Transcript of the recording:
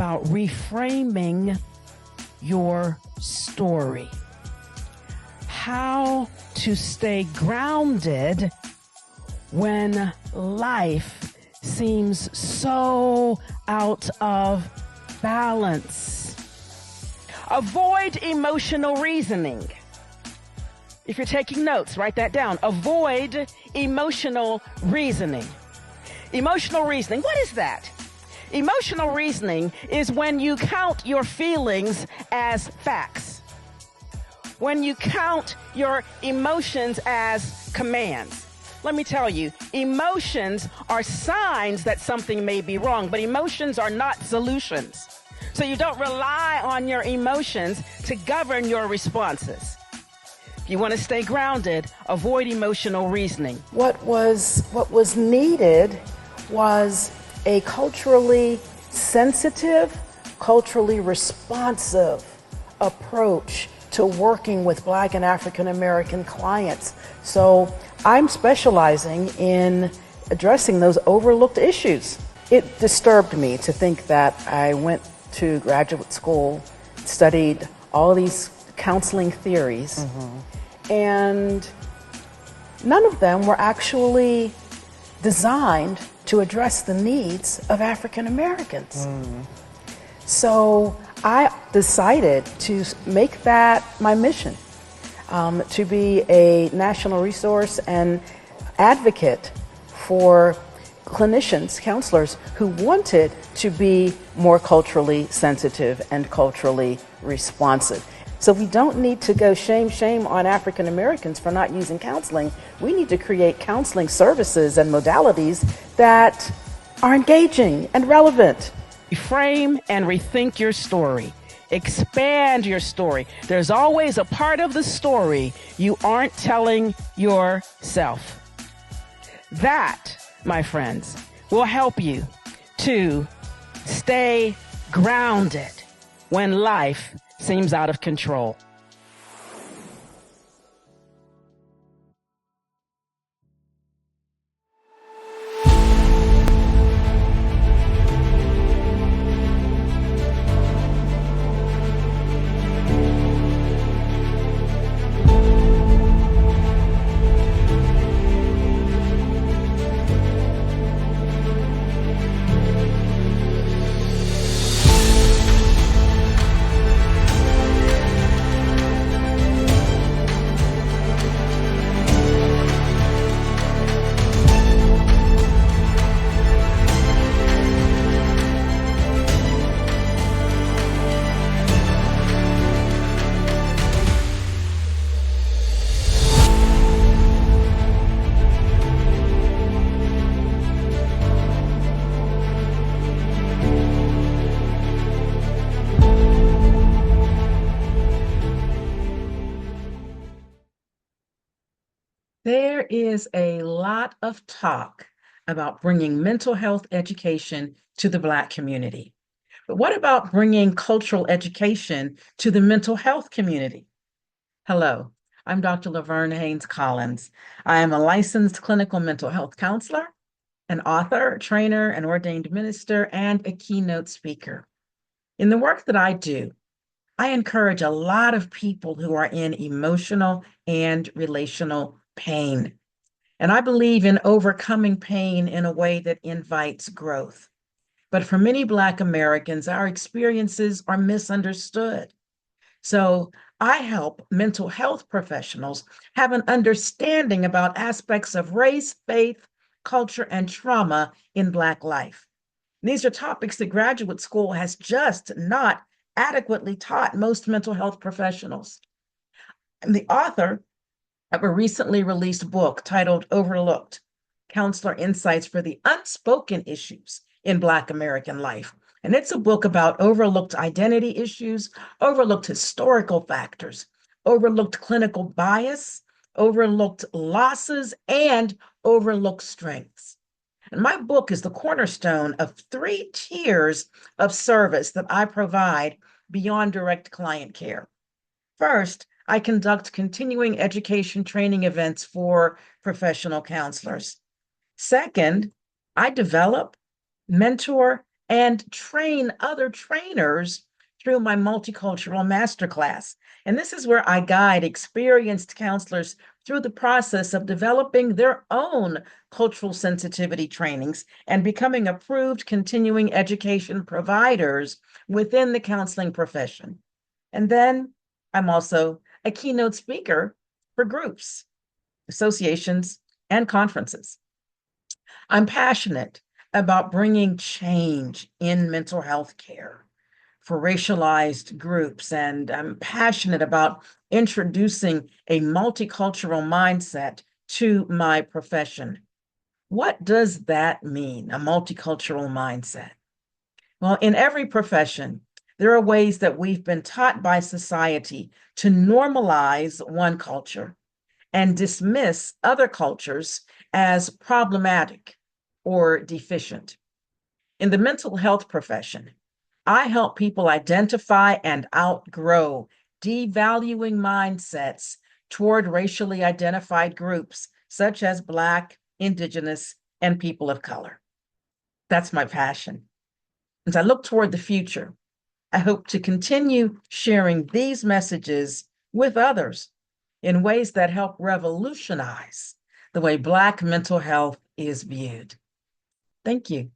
about reframing your story. How to stay grounded when life seems so out of balance. Avoid emotional reasoning. If you're taking notes, write that down. Avoid emotional reasoning. Emotional reasoning, what is that? Emotional reasoning is when you count your feelings as facts. When you count your emotions as commands. Let me tell you, emotions are signs that something may be wrong, but emotions are not solutions. So you don't rely on your emotions to govern your responses. If you want to stay grounded, avoid emotional reasoning. What was needed was a culturally sensitive, culturally responsive approach to working with Black and African American clients. So I'm specializing in addressing those overlooked issues. It disturbed me to think that I went to graduate school, studied all these counseling theories, and none of them were actually designed to address the needs of African Americans. So I decided to make that my mission, to be a national resource and advocate for clinicians, counselors who wanted to be more culturally sensitive and culturally responsive. So we don't need to go shame on African Americans for not using counseling. We need to create counseling services and modalities that are engaging and relevant. Reframe and rethink your story. Expand your story. There's always a part of the story you aren't telling yourself. That, my friends, will help you to stay grounded when life seems out of control. There is a lot of talk about bringing mental health education to the Black community. But what about bringing cultural education to the mental health community? Hello, I'm Dr. LaVerne Hanes Collins. I am a licensed clinical mental health counselor, an author, trainer, an ordained minister, and a keynote speaker. In the work that I do, I encourage a lot of people who are in emotional and relational pain. And I believe in overcoming pain in a way that invites growth. But for many Black Americans, our experiences are misunderstood. So I help mental health professionals have an understanding about aspects of race, faith, culture, and trauma in Black life. These are topics that graduate school has just not adequately taught most mental health professionals. I'm the author of a recently released book titled Overlooked: Counselor Insights for the Unspoken Issues in Black American Life. And it's a book about overlooked identity issues, overlooked historical factors, overlooked clinical bias, overlooked losses, and overlooked strengths. And my book is the cornerstone of 3 tiers of service that I provide beyond direct client care. First, I conduct continuing education training events for professional counselors. Second, I develop, mentor, and train other trainers through my multicultural masterclass. And this is where I guide experienced counselors through the process of developing their own cultural sensitivity trainings and becoming approved continuing education providers within the counseling profession. And then I'm also a keynote speaker for groups, associations, and conferences. I'm passionate about bringing change in mental health care for racialized groups, and I'm passionate about introducing a multicultural mindset to my profession. What does that mean, a multicultural mindset? Well, in every profession, there are ways that we've been taught by society to normalize one culture and dismiss other cultures as problematic or deficient. In the mental health profession, I help people identify and outgrow devaluing mindsets toward racially identified groups such as Black, Indigenous, and people of color. That's my passion. As I look toward the future, I hope to continue sharing these messages with others in ways that help revolutionize the way Black mental health is viewed. Thank you.